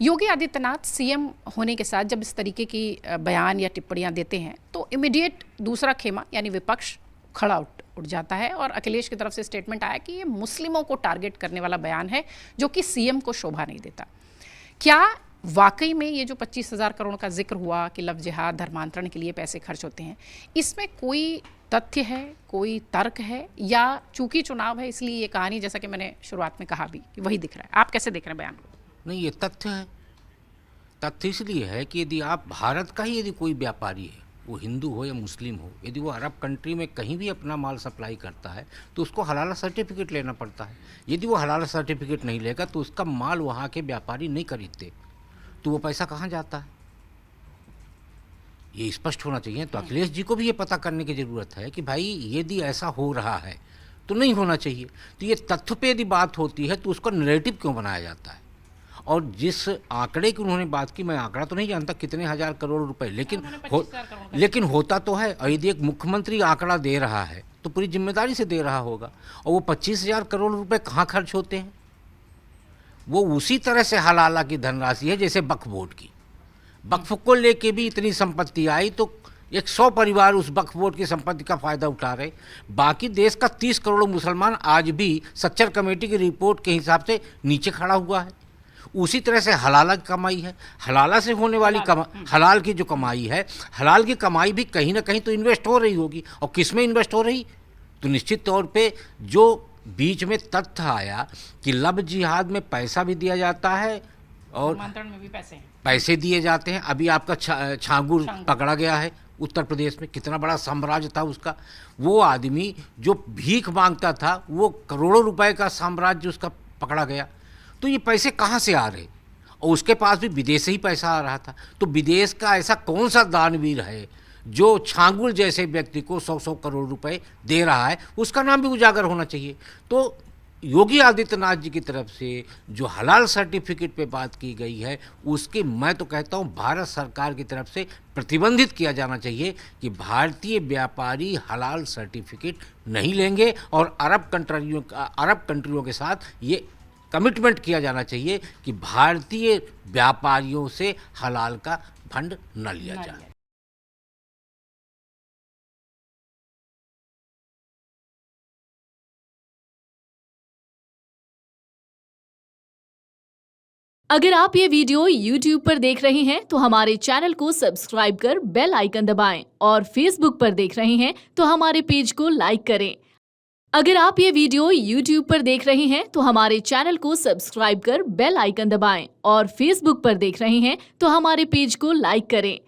Yogi Adityanath CM होने के साथ जब इस तरीके की बयान या टिप्पणियां देते हैं तो इमीडिएट दूसरा खेमा यानी विपक्ष खड़ा उठ जाता है और अखिलेश की तरफ से स्टेटमेंट आया कि ये मुस्लिमों को टारगेट करने वाला बयान है जो कि सीएम को शोभा नहीं देता। क्या वाकई में ये जो 25,000 करोड़ का जिक्र हुआ कि लव जिहाद धर्मांतरण के लिए पैसे खर्च होते हैं, इसमें कोई तथ्य है, कोई तर्क है, या चूंकि चुनाव है इसलिए ये कहानी, जैसा कि मैंने शुरुआत में कहा भी, कि वही दिख रहा है? आप कैसे देख रहे हैं बयान को? नहीं, ये तथ्य है। तथ्य इसलिए है कि यदि आप भारत का ही यदि कोई व्यापारी है, वो हिंदू हो या मुस्लिम हो, यदि वो अरब कंट्री में कहीं भी अपना माल सप्लाई करता है तो उसको हलाला सर्टिफिकेट लेना पड़ता है। यदि वो हलाला सर्टिफिकेट नहीं लेगा तो उसका माल वहाँ के व्यापारी नहीं खरीदते, तो वो पैसा कहाँ जाता है, ये स्पष्ट होना चाहिए। तो अखिलेश जी को भी ये पता करने की ज़रूरत है कि भाई यदि ऐसा हो रहा है तो नहीं होना चाहिए। तो ये तथ्य पे यदि बात होती है तो उसका नैरेटिव क्यों बनाया जाता है? और जिस आंकड़े की उन्होंने बात की, मैं आंकड़ा तो नहीं जानता कितने हजार करोड़ रुपए, लेकिन होता तो है। और यदि एक मुख्यमंत्री आंकड़ा दे रहा है तो पूरी जिम्मेदारी से दे रहा होगा। और वो 25,000 करोड़ रुपए कहाँ खर्च होते हैं? वो उसी तरह से हलाला की धनराशि है जैसे वक्फ बोर्ड की। वक्फ को लेके भी इतनी संपत्ति आई तो 100 परिवार उस वक्फ बोर्ड की संपत्ति का फायदा उठा रहे। बाकी देश का 30 करोड़ मुसलमान आज भी सच्चर कमेटी की रिपोर्ट के हिसाब से नीचे खड़ा हुआ है। उसी तरह से हलाला की कमाई है, हलाला से होने वाली हलाल की जो कमाई है, हलाल की कमाई भी कहीं ना कहीं तो इन्वेस्ट हो रही होगी। और किस में इन्वेस्ट हो रही? तो निश्चित तौर पे जो बीच में तथ्य आया कि लव जिहाद में पैसा भी दिया जाता है और में भी पैसे दिए जाते हैं। अभी आपका छांगुर पकड़ा गया है उत्तर प्रदेश में, कितना बड़ा साम्राज्य था उसका। वो आदमी जो भीख मांगता था, वो करोड़ों रुपए का साम्राज्य उसका पकड़ा गया। तो ये पैसे कहाँ से आ रहे? और उसके पास भी विदेश से ही पैसा आ रहा था। तो विदेश का ऐसा कौन सा दानवीर है जो छांगुल जैसे व्यक्ति को 100-100 करोड़ रुपए दे रहा है? उसका नाम भी उजागर होना चाहिए। तो योगी आदित्यनाथ जी की तरफ से जो हलाल सर्टिफिकेट पे बात की गई है, उसकी मैं तो कहता हूँ भारत सरकार की तरफ से प्रतिबंधित किया जाना चाहिए कि भारतीय व्यापारी हलाल सर्टिफिकेट नहीं लेंगे। और अरब कंट्रियों के साथ ये कमिटमेंट किया जाना चाहिए कि भारतीय व्यापारियों से हलाल का फंड न लिया जाए। अगर आप ये वीडियो YouTube पर देख रहे हैं तो हमारे चैनल को सब्सक्राइब कर बेल आइकन दबाएं, और Facebook पर देख रहे हैं तो हमारे पेज को लाइक करें। अगर आप ये वीडियो YouTube पर देख रहे हैं तो हमारे चैनल को सब्सक्राइब कर बेल आइकन दबाएं, और Facebook पर देख रहे हैं तो हमारे पेज को लाइक करें।